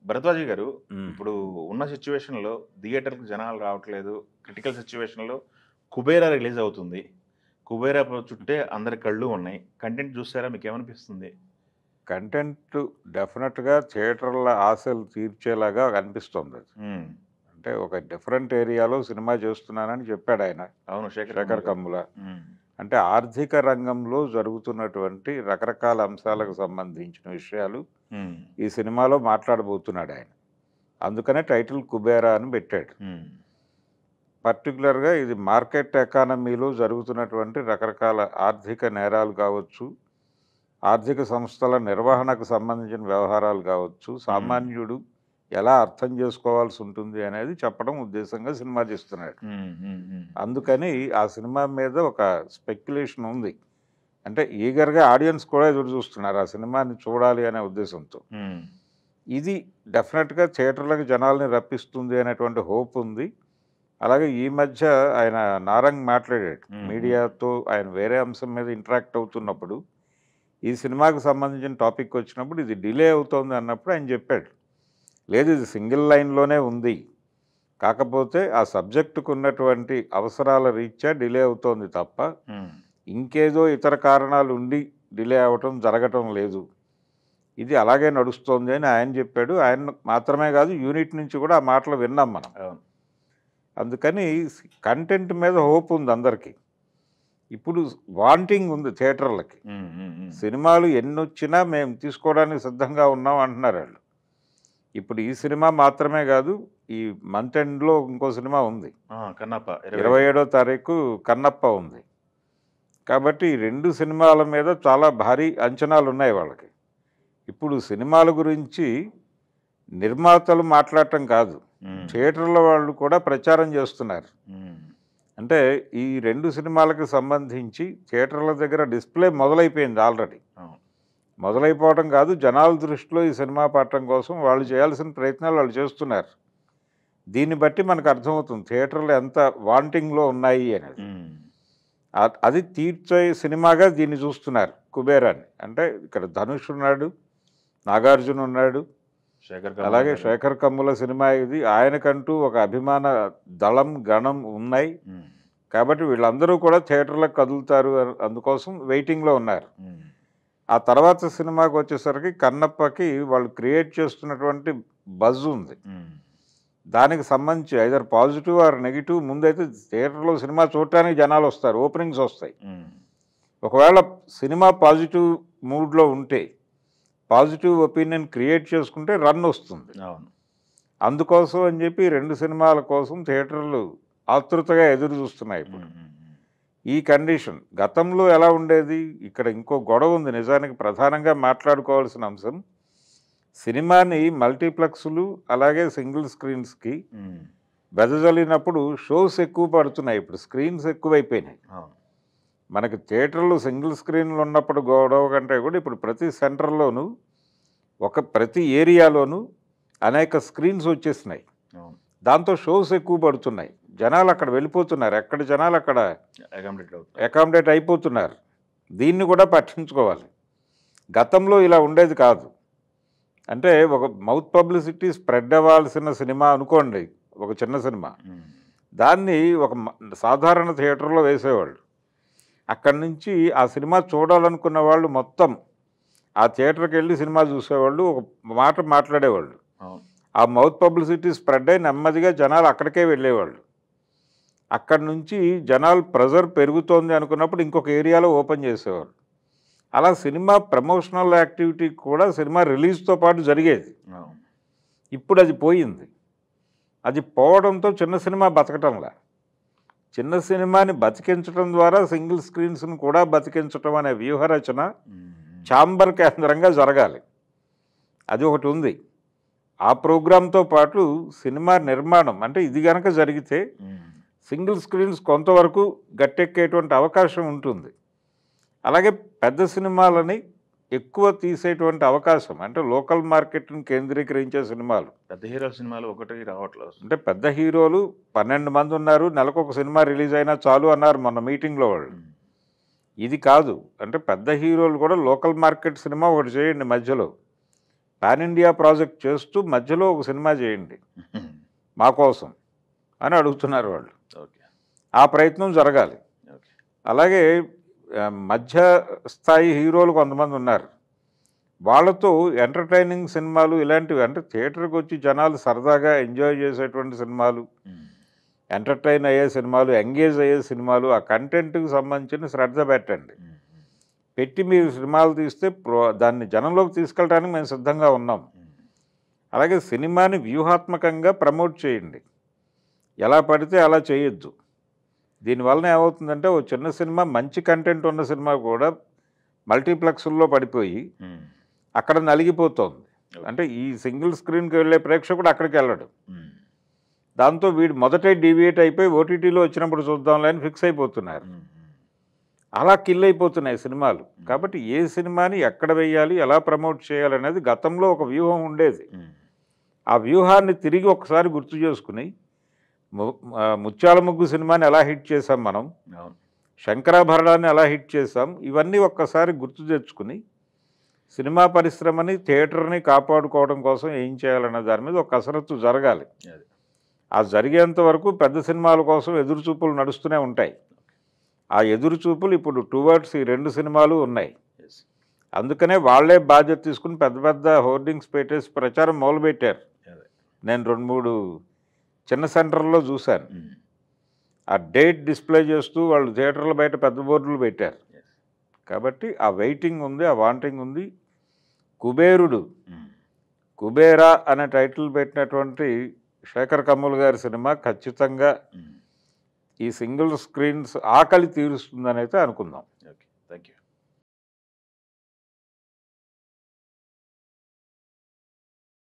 భరద్వాజి గారు, హ్మ్. ఇప్పుడు ఉన్న సిట్యుయేషన్‌లో థియేటర్‌కి జనాలు రావట్లేదు. క్రిటికల్ సిట్యుయేషన్‌లో 'కుబేరా' రిలీజ్ అవుతుంది. 'కుబేరా' చుట్టే అందరి కళ్ళు ఉన్నాయి. కంటెంట్ చూసారా? మీకేమనిపిస్తుంది? కంటెంట్ డెఫినిట్‌గా థియేటర్ల ఆశలు తీర్చేలాగా అనిపిస్తోందది. హ్మ్. అంటే ఒక డిఫరెంట్ ఏరియాలో సినిమా చేస్తున్నానని చెప్పాడాయన. అవును. 'శేఖర్ 'శేఖర్ కమ్ముల.' గారు. హ్మ్. అంటే ఆర్థిక రంగంలో జరుగుతున్నటువంటి రకరకాల అంశాలకు సంబంధించిన విషయాలు హ్మ్. ఈ సినిమాలో మాట్లాడబోతున్నాడాయన. అందుకనే టైటిల్ 'కుబేరా' అని పెట్టాడు. హ్మ్. పర్టిక్యులర్‌గా ఇది మార్కెట్ ఎకానమీలో జరుగుతున్నటువంటి రకరకాల ఆర్థిక నేరాలు కావచ్చు, ఆర్థిక సంస్థల నిర్వహణకు సంబంధించిన వ్యవహారాలు కావచ్చు, హ్మ్. సామాన్యుడు ఎలా అర్థం చేసుకోవాల్సి ఉంటుంది అనేది చెప్పడం ఉద్దేశంగా సినిమా తీస్తున్నాడు. హ్మ్. హ్మ్. హ్మ్. అందుకని ఆ సినిమా మీద ఒక స్పెక్యులేషన్ ఉంది. అంటే ఈగర్‌గా ఆడియన్స్ కూడా ఎదురు చూస్తున్నారు ఆ సినిమాని చూడాలి అనే ఉద్దేశంతో. హ్మ్. ఇది డెఫినిట్‌గా థియేటర్‌లకి జనాల్ని రప్పిస్తుంది అనేటువంటి హోప్ ఉంది. అలాగే ఈ మధ్య ఆయన నారంగ్ మాట్లాడాడు. హ్మ్. హ్మ్. మీడియాతో ఆయన వేరే అంశం మీద ఇంటరాక్ట్ అవుతున్నప్పుడు, ఈ సినిమాకి సంబంధించిన టాపిక్ వచ్చినప్పుడు ఇది డిలే అవుతోంది అన్నప్పుడు ఆయన చెప్పాడు. లేదు ఇది సింగిల్ లైన్‌లోనే ఉంది. కాకపోతే ఆ సబ్జెక్ట్‌కు ఉన్నటువంటి అవసరాల రీత్యా డిలే అవుతోంది తప్ప, హ్మ్. ఇంకేదో ఇతర కారణాలు ఉండి డిలే అవ్వటం జరగటం లేదు. ఇది అలాగే నడుస్తోంది అని ఆయన చెప్పాడు. ఆయన మాత్రమే కాదు యూనిట్ నుంచి కూడా ఆ మాటలు విన్నాం మనం. అవును. అందుకని కంటెంట్ మీద హోప్ ఉంది అందరికీ. ఇప్పుడు వాంటింగ్ ఉంది థియేటర్లకి. హ్మ్. హ్మ్. హ్మ్. సినిమాలు ఎన్నొచ్చినా మేము తీసుకోవడానికి సిద్ధంగా ఉన్నాం అంటున్నారాళ్ళు. ఇప్పుడు ఈ సినిమా మాత్రమే కాదు, ఈ మంత్ ఎండ్‌లో ఇంకో సినిమా ఉంది. ఆ! 'కన్నప్ప' 27. 27వ తారీఖు 'కన్నప్ప' ఉంది. కాబట్టి ఈ 2 సినిమాల మీద చాలా భారీ అంచనాలున్నాయి వాళ్ళకి. ఇప్పుడు సినిమాల గురించి నిర్మాతలు మాట్లాడటం కాదు. హ్మ్. థియేటర్ల వాళ్ళు కూడా ప్రచారం చేస్తున్నారు. హ్మ్. అంటే ఈ 2 సినిమాలకు సంబంధించి థియేటర్ల దగ్గర డిస్‌ప్లే మొదలైపోయింది ఆల్రెడీ. అవును. మొదలైపోవడం కాదు, జనాల దృష్టిలో ఈ సినిమా పడటం కోసం వాళ్ళు చేయాల్సిన ప్రయత్నాలు వాళ్ళు చేస్తున్నారు. దీన్ని బట్టి మనకు అర్థమవుతుంది థియేటర్లు ఎంత వాంటింగ్‌లో ఉన్నాయి అనేది. హ్మ్. అది తీర్చే సినిమాగా దీన్ని చూస్తున్నారు 'కుబేరా'ని. అంటే ఇక్కడ ధనుష్ ఉన్నాడు, నాగార్జున ఉన్నాడు, 'శేఖర్ కమ్ముల' అలాగే గారు. 'శేఖర్ కమ్ముల' సినిమా ఇది. ఆయనకంటూ ఒక అభిమాన దళం, గణం ఉన్నాయి. హ్మ్. కాబట్టి వీళ్ళందరూ కూడా థియేటర్‌లకు కదులుతారు అందుకోసం వెయిటింగ్‌లో ఉన్నారు. హ్మ్. ఆ తర్వాత సినిమాకొచ్చేసరికి 'కన్నప్పకి' వాళ్ళు క్రియేట్ చేస్తున్నటువంటి బజ్ ఉంది. హ్మ్. దానికి సంబంధించి ఐదర్ పాజిటివ్ ఆర్ నెగెటివ్ ముందైతే థియేటర్‌లో సినిమా చూడటానికి జనాలొస్తారు. ఓపెనింగ్స్ వస్తాయి. హ్మ్. ఒకవేళ సినిమా పాజిటివ్ మూడ్‌లో ఉంటే, పాజిటివ్ ఒపీనియన్ క్రియేట్ చేసుకుంటే రన్ వస్తుంది. అవును. అందుకోసం అని చెప్పి 2 సినిమాల కోసం థియేటర్లు ఆతృతగా ఎదురు చూస్తున్నాయి ఇప్పుడు. హ్మ్. హ్మ్. హ్మ్. ఈ కండిషన్ గతంలో ఎలా ఉండేది? ఇక్కడ ఇంకో గొడవ ఉంది నిజానికి ప్రధానంగా మాట్లాడుకోవాల్సిన అంశం. సినిమాని మల్టీప్లెక్స్‌లు అలాగే సింగిల్ స్క్రీన్స్‌కి హ్మ్. వెదజల్లినప్పుడు షోస్ ఎక్కువ పడుతున్నాయి. ఇప్పుడు స్క్రీన్స్ ఎక్కువైపోయినాయి. అవును. మనకి థియేటర్‌లో సింగిల్ స్క్రీన్‌లు ఉన్నప్పుడు గొడవ కంటే కూడా ఇప్పుడు ప్రతి సెంటర్‌లోనూ, ప్రతి ఏరియాలోనూ అనేక స్క్రీన్స్ వచ్చేసినాయి. అవును. దాంతో షోస్ ఎక్కువ పడుతున్నాయి. జనాలు అక్కడ వెళ్ళిపోతున్నారు. ఎక్కడ జనాలు అక్కడ అకామిడేట్ అవుతున్నారు. అకామిడేట్ అయిపోతున్నారు. దీన్ని కూడా పట్టించుకోవాలి. గతంలో ఇలా ఉండేది కాదు. అంటే ఒక మౌత్ పబ్లిసిటీ స్ప్రెడ్ అవ్వాల్సిన సినిమా అనుకోండి. ఒక చిన్న సినిమా. హ్మ్. దాన్ని ఒక సాధారణ థియేటర్‌లో వేసేవాళ్ళు. అక్కడి నుంచి ఆ సినిమా చూడాలనుకున్న వాళ్ళు మొత్తం ఆ థియేటర్‌కెళ్ళి సినిమా చూసేవాళ్ళు. ఒక మాట మాట్లాడేవాళ్ళు. అవును. ఆ మౌత్ పబ్లిసిటీ స్ప్రెడ్ అయ్యి నెమ్మదిగా జనాలు అక్కడికే వెళ్ళేవాళ్ళు. అక్కడి నుంచి జనాలు ప్రెజర్ పెరుగుతోంది అనుకున్నప్పుడు ఇంకొక ఏరియాలో ఓపెన్ చేసేవారు. అలా సినిమా ప్రమోషనల్ యాక్టివిటీ కూడా సినిమా రిలీజ్‌తో పాటు జరిగేది. అవును. ఇప్పుడు అది పోయింది. అది పోవడంతో చిన్న సినిమా బతకటంలా. చిన్న సినిమాని బతికించడం ద్వారా సింగిల్ స్క్రీన్స్‌ని కూడా బతికించటం అనే వ్యూహరచన హ్మ్. హ్మ్. ఛాంబర్ కేంద్రంగా జరగాలి. అది ఒకటి ఉంది. ఆ ప్రోగ్రామ్‌తో పాటు సినిమా నిర్మాణం అంటే ఇది గనక జరిగితే హ్మ్. సింగిల్ స్క్రీన్స్ కొంతవరకు గట్టెక్కేటువంటి అవకాశం ఉంటుంది. అలాగే పెద్ద సినిమాలని ఎక్కువ తీసేటువంటి అవకాశం అంటే లోకల్ మార్కెట్‌ని కేంద్రీకరించే సినిమాలు. పెద్ద హీరోల సినిమాలు ఒకటి రావట్లేదు. అంటే పెద్ద హీరోలు 12 మంది ఉన్నారు. నెలకొక సినిమా రిలీజ్ అయినా చాలు అన్నారు మొన్న మీటింగ్‌లో వాళ్ళు. హ్మ్. ఇది కాదు. అంటే పెద్ద హీరోలు కూడా లోకల్ మార్కెట్ సినిమా ఒకటి చేయండి మధ్యలో. పాన్ ఇండియా ప్రాజెక్ట్ చేస్తూ మధ్యలో ఒక సినిమా చేయండి మా కోసం అని అడుగుతున్నారు వాళ్ళు. ఓకే. ఆ ప్రయత్నం జరగాలి. ఓకే. అలాగే మధ్య స్థాయి హీరోలు కొంతమంది ఉన్నారు. వాళ్ళతో ఎంటర్టైనింగ్ సినిమాలు ఇలాంటివి, అంటే థియేటర్కి వచ్చి జనాలు సరదాగా ఎంజాయ్ చేసేటువంటి సినిమాలు, ఎంటర్టైన్ అయ్యే సినిమాలు, ఎంగేజ్ అయ్యే సినిమాలు, ఆ కంటెంట్కి సంబంధించిన శ్రద్ధ పెట్టండి. పెట్టి మీరు సినిమాలు తీస్తే దాన్ని జనంలోకి తీసుకెళ్ళడానికి మేము సిద్ధంగా ఉన్నాం. అలాగే సినిమాని వ్యూహాత్మకంగా ప్రమోట్ చేయండి. ఎలా పడితే అలా చేయొద్దు. దీనివలన ఏమవుతుందంటే ఓ చిన్న సినిమా, మంచి కంటెంట్ ఉన్న సినిమా కూడా మల్టీప్లెక్స్ల్లో పడిపోయి అక్కడ నలిగిపోతుంది. అంటే ఈ సింగిల్ స్క్రీన్కి వెళ్ళే ప్రేక్షకుడు అక్కడికి వెళ్ళడు. దాంతో వీడు మొదటే డీవియేట్ అయిపోయి ఓటీటీలో వచ్చినప్పుడు చూద్దాంలే అని ఫిక్స్ అయిపోతున్నారు. అలా కిల్ అయిపోతున్నాయి సినిమాలు. కాబట్టి ఏ సినిమాని ఎక్కడ వేయాలి, ఎలా ప్రమోట్ చేయాలనేది గతంలో ఒక వ్యూహం ఉండేది. ఆ వ్యూహాన్ని తిరిగి ఒకసారి గుర్తు చేసుకుని, ముత్యాల ముగ్గు సినిమాని ఎలా హిట్ చేసాం మనం, శంకరాభరణాన్ని ఎలా హిట్ చేసాం, ఇవన్నీ ఒక్కసారి గుర్తు తెచ్చుకుని సినిమా పరిశ్రమని, థియేటర్ని కాపాడుకోవడం కోసం ఏం చేయాలన్న దాని మీద ఒక కసరత్తు జరగాలి. ఆ జరిగేంత వరకు పెద్ద సినిమాల కోసం ఎదురుచూపులు నడుస్తూనే ఉంటాయి. ఆ ఎదురుచూపులు ఇప్పుడు టువర్డ్స్ ఈ 2 సినిమాలు ఉన్నాయి. అందుకనే వాళ్లే బాధ్యత తీసుకుని పెద్ద పెద్ద హోర్డింగ్స్ పెట్టేసి ప్రచారం మొదలుపెట్టారు. నేను 2-3 చిన్న సెంటర్లో చూశాను. ఆ డేట్ డిస్ప్లే చేస్తూ వాళ్ళు థియేటర్ల బయట పెద్ద బోర్డులు పెట్టారు. కాబట్టి ఆ వెయిటింగ్ ఉంది, ఆ వాంటింగ్ ఉంది. కుబేరా అనే టైటిల్ పెట్టినటువంటి శేఖర్ కమ్ముల్ గారి సినిమా ఖచ్చితంగా ఈ సింగిల్ స్క్రీన్స్ ఆకలి తీరుస్తుందని అయితే అనుకుందాం. Okay, thank you.